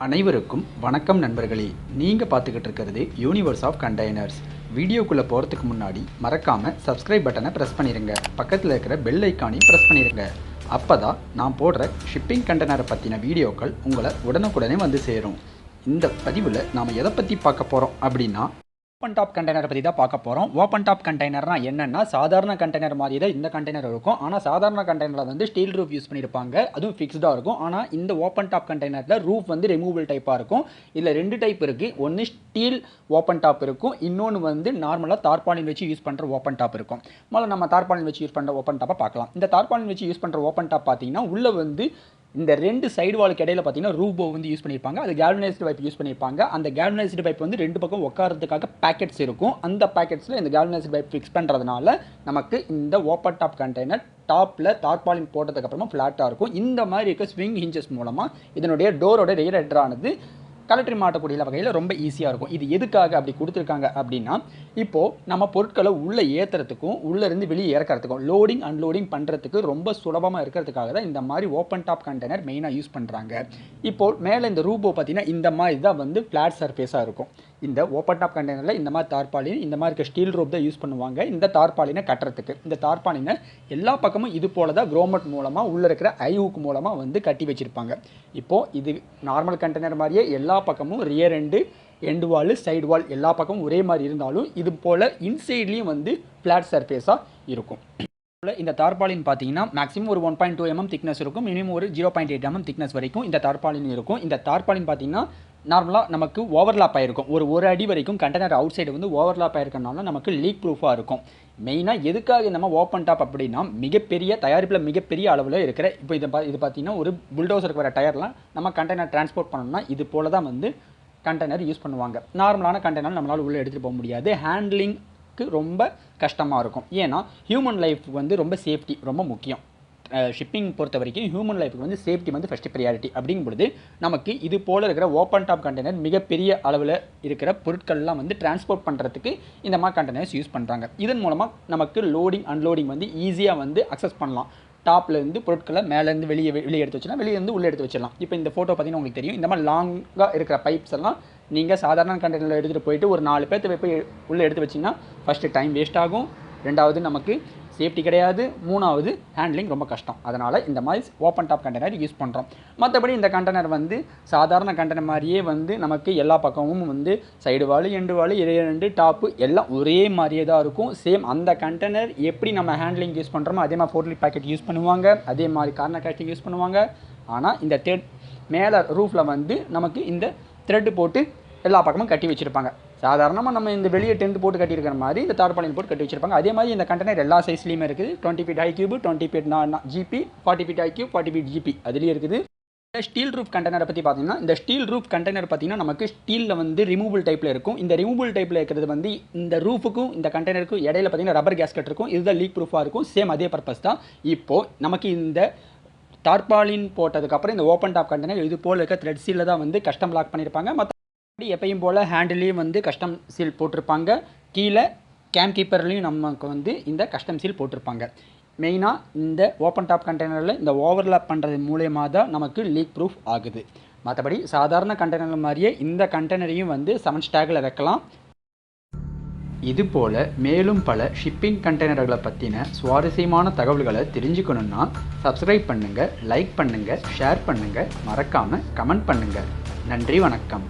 அனைவருக்கும் வணக்கம் நண்பர்களே. நீங்கள் பார்த்துக்கிட்டு இருக்கிறது யூனிவர்ஸ் ஆஃப் கண்டெய்னர்ஸ். வீடியோக்குள்ளே போகிறதுக்கு முன்னாடி மறக்காமல் சப்ஸ்கிரைப் பட்டனை ப்ரெஸ் பண்ணிடுங்க. பக்கத்தில் இருக்கிற பெல் ஐக்கானையும் ப்ரெஸ் பண்ணிடுங்க. அப்போ தான் நான் போடுற ஷிப்பிங் கண்டெய்னரை பற்றின வீடியோக்கள் உங்களை உடனுக்குடனே வந்து சேரும். இந்த பதிவில் நாம் எதை பற்றி பார்க்க போகிறோம் அப்படின்னா, ஓப்பன் டாப் கண்டெய்னர் பற்றி தான் பார்க்க போகிறோம். ஓப்பன் டாப் கண்டெய்னர்னா என்னென்னா, சாதாரண கண்டெய்னர் மாதிரி தான் இந்த கண்டெய்னர் இருக்கும். ஆனால் சாதாரண கண்டெய்னரில் வந்து ஸ்டீல் ரூஃப் யூஸ் பண்ணியிருப்பாங்க, அதுவும் ஃபிக்ஸ்டாக இருக்கும். ஆனால் இந்த ஓப்பன் டாப் கண்டெய்னரில் ரூஃப் வந்து ரிமூவல் டைப்பாக இருக்கும். இதில் 2 டைப் இருக்குது. ஒன்று ஸ்டீல் ஓப்பன் டாப் இருக்கும், இன்னொன்று வந்து நார்மலாக தார்பாலின் வச்சு யூஸ் பண்ணுற ஓப்பன் டாப் இருக்கும். முதல்ல நம்ம தார்பாலின் வச்சு யூஸ் பண்ணுற ஓப்பன் டாப்பை பார்க்கலாம். இந்த தார்பாலின் வச்சு யூஸ் பண்ணுற ஓப்பன் டாப் பார்த்தீங்கன்னா, உள்ளே வந்து இந்த 2 சைடு வாலுக்கு இடையில பார்த்தீங்கன்னா ரூபோ வந்து யூஸ் பண்ணியிருப்பாங்க. அது கேல்வனைஸ்டு பைப் யூஸ் பண்ணியிருப்பாங்க. அந்த கேல்வனைஸ்டு பைப் வந்து 2 பக்கம் உட்காரத்துக்காக பேக்கெட்ஸ் இருக்கும். அந்த பேக்கெட்ஸில் இந்த கேல்வனைஸ்டு பைப் ஃபிக்ஸ் பண்ணுறதுனால நமக்கு இந்த ஓப்பன் டாப் கண்டெய்னர் டாப்பில் தார்பாலின் போட்டதுக்கப்புறமா ஃப்ளாட்டாக இருக்கும். இந்த மாதிரி இருக்க ஸ்விங் ஹிஞ்சஸ் மூலமாக இதனுடைய டோரோட ரியர் ஹெட்ரானது கலெக்டரி மாட்டக்கூடிய வகையில் ரொம்ப ஈஸியாக இருக்கும். இது எதுக்காக அப்படி கொடுத்துருக்காங்க அப்படின்னா, இப்போது நம்ம பொருட்களை உள்ளே ஏற்றுறதுக்கும் உள்ளேருந்து வெளியே இறக்கிறதுக்கும் லோடிங் அன்லோடிங் பண்ணுறதுக்கு ரொம்ப சுலபமாக இருக்கிறதுக்காக தான் இந்த மாதிரி ஓப்பன் டாப் கண்டெய்னர் மெயினாக யூஸ் பண்ணுறாங்க. இப்போது மேலே இந்த ரூபோ பார்த்திங்கன்னா இந்த மாதிரி தான் வந்து ஃப்ளாட் சர்ஃபேஸாக இருக்கும். இந்த ஓப்பன் டாப் கண்டெய்னரில் இந்த மாதிரி தார்பாலின், இந்த மாதிரி இருக்க ஸ்டீல் ரோப் தான் யூஸ் பண்ணுவாங்க இந்த தார்பாலினை கட்டுறதுக்கு. இந்த தார்பாலினை எல்லா பக்கமும் இது போல தான் க்ரோமட் மூலமாக உள்ளே இருக்கிற ஐஹூக் மூலமாக வந்து கட்டி வச்சுருப்பாங்க. இப்போது இது நார்மல் கண்டெய்னர் மாதிரியே எல்லா பக்கமும் ரியர் எண்டு வால், சைடு வால் எல்லா பக்கமும் ஒரே மாதிரி இருந்தாலும் இது போல் இன்சைட்லேயும் வந்து ஃப்ளாட் சர்ஃபேஸாக இருக்கும். இந்த தார்பாலின் பார்த்தீங்கன்னா மேக்ஸிமம் ஒரு 1.2 mm திக்னஸ் இருக்கும். மினிமம் ஒரு 0.8 mm திக்னஸ் வரைக்கும் இந்த தார்பாலின் இருக்கும். இந்த தார்பாலின் பார்த்தீங்கன்னா நார்மலாக நமக்கு ஓவர்லாப் ஆகிருக்கும். ஒரு அடி வரைக்கும் கண்டெய்னர் அவுட் சைடு வந்து ஓவர்லாப் ஆகிருக்கனால நமக்கு லீக் ப்ரூஃபாக இருக்கும். மெயினாக எதுக்காக நம்ம ஓப்பன் டாப் அப்படின்னா, மிகப்பெரிய தயாரிப்பில் மிகப்பெரிய அளவில் இருக்கிற இப்போ இது பார்த்தீங்கன்னா ஒரு புல்டோசருக்கு வர டயர்லாம் நம்ம கண்டெய்னர் டிரான்ஸ்போர்ட் பண்ணோம்னா இது போல தான் வந்து கண்டெய்னர் யூஸ் பண்ணுவாங்க. நார்மலான கண்டெய்னர் நம்மளால் உள்ளே எடுத்துகிட்டு போக முடியாது. ஹேண்ட்லிங்க்கு ரொம்ப கஷ்டமாக இருக்கும். ஏன்னா ஹியூமன் லைஃப் வந்து ரொம்ப சேஃப்டி ரொம்ப முக்கியம். ஷிப்பிங் பொறுத்த வரைக்கும் ஹியூமன் லைஃபுக்கு வந்து சேஃப்டி வந்து ஃபஸ்ட்டு ப்ரியாரிட்டி. அப்படிங்கும்பொழுது நமக்கு இது போல் இருக்கிற ஓப்பன் டாப் கண்டெய்னர் மிகப்பெரிய அளவில் இருக்கிற பொருட்கள்லாம் வந்து டிரான்ஸ்போர்ட் பண்ணுறதுக்கு இந்த மாதிரி கண்டெய்னர்ஸ் யூஸ் பண்ணுறாங்க. இதன் மூலமாக நமக்கு லோடிங் அன்லோடிங் வந்து ஈஸியாக வந்து அக்சஸ் பண்ணலாம். டாப்லேருந்து பொருட்களை மேலேருந்து வெளியே எடுத்து வச்சுக்கலாம், வெளியேருந்து உள்ளே எடுத்து வச்சிடலாம். இப்போ இந்த ஃபோட்டோ பார்த்தீங்கன்னா உங்களுக்கு தெரியும். இந்த மாதிரி லாங்காக இருக்கிற பைப்ஸ் எல்லாம் நீங்கள் சாதாரண கண்டெய்னரில் எடுத்துகிட்டு போயிட்டு ஒரு 4 பேர்த்து போய் உள்ளே எடுத்து வச்சிங்கன்னா ஃபஸ்ட்டு டைம் வேஸ்ட் ஆகும், 2வது நமக்கு சேஃப்டி கிடையாது, 3வது ஹேண்ட்லிங் ரொம்ப கஷ்டம். அதனால் இந்த மாதிரி ஓப்பன் டாப் கண்டெய்னர் யூஸ் பண்ணுறோம். மற்றபடி இந்த கண்டெய்னர் வந்து சாதாரண கண்டெய்னர் மாதிரியே வந்து நமக்கு எல்லா பக்கமும் வந்து சைடு வாலு, எண்டு வாலு, 2 டாப்பு எல்லாம் ஒரே மாதிரியே தான் இருக்கும். சேம் அந்த கண்டெய்னர் எப்படி நம்ம ஹேண்ட்லிங் யூஸ் பண்ணுறோமோ அதே மாதிரி 4 பேக்கெட் யூஸ் பண்ணுவாங்க, அதே மாதிரி கார்னர் கேஸ்டிங் யூஸ் பண்ணுவாங்க. ஆனால் இந்த மேலே ரூஃபில் வந்து நமக்கு இந்த த்ரெட்டு போட்டு எல்லா பக்கமும் கட்டி வச்சுருப்பாங்க. சாதாரணமாக நம்ம இந்த வெளியே டென்ட் போட்டு கட்டியிருக்கிற மாதிரி இந்த தார்பாலின் போட்டு கட்டி வச்சிருப்பாங்க. அதே மாதிரி இந்த கண்டெய்னர் எல்லா சைஸ்லையுமே இருக்குது. 20 feet high cube, 20 feet GB, 40 feet high cube, 40 feet GB அதுலேயே இருக்குது. ஸ்டீல் ரூஃப் கண்டெய்னரை பற்றி பார்த்தீங்கன்னா, இந்த ஸ்டீல் ரூஃப் கண்டெய்னர் பார்த்தீங்கன்னா நமக்கு ஸ்டீலில் வந்து ரிமூவல் டைப்பில் இருக்கும். இந்த ரிமூவல் டைப்பில் இருக்கிறது வந்து இந்த ரூஃபுக்கும் இந்த கண்டெய்னருக்கும் இடையில பார்த்தீங்கன்னா ரப்பர் கேஸ்கெட் இருக்கும். இதுதான் லீக் ப்ரூஃபாக இருக்கும். சேம் அதே பர்பஸ் தான். இப்போது நமக்கு இந்த தார்பாலின் போட்டதுக்கப்புறம் இந்த ஓப்பன் டாப் கண்டெய்னர் இது போல் இருக்க த்ரெட் சீலில் தான் வந்து கஸ்டம் லாக் பண்ணியிருப்பாங்க. எப்பயும் போல் ஹேண்டிலையும் வந்து கஸ்டம் சீல் போட்டிருப்பாங்க. கீழே கேம் கீப்பர்லேயும் நமக்கு வந்து இந்த கஸ்டம் சீல் போட்டிருப்பாங்க. மெயினாக இந்த ஓப்பன் டாப் கண்டெய்னரில் இந்த ஓவர்லாப் பண்ணுறது மூலயமா தான் நமக்கு லீக் ப்ரூஃப் ஆகுது. மற்றபடி சாதாரண கண்டெய்னர் மாதிரியே இந்த கண்டெய்னரையும் வந்து 7 ஸ்டாகில் வைக்கலாம். இதுபோல் மேலும் பல ஷிப்பிங் கண்டெய்னர்களை பற்றின சுவாரஸ்யமான தகவல்களை தெரிஞ்சுக்கணுன்னா சப்ஸ்கிரைப் பண்ணுங்கள், லைக் பண்ணுங்கள், ஷேர் பண்ணுங்கள், மறக்காமல் கமெண்ட் பண்ணுங்கள். நன்றி, வணக்கம்.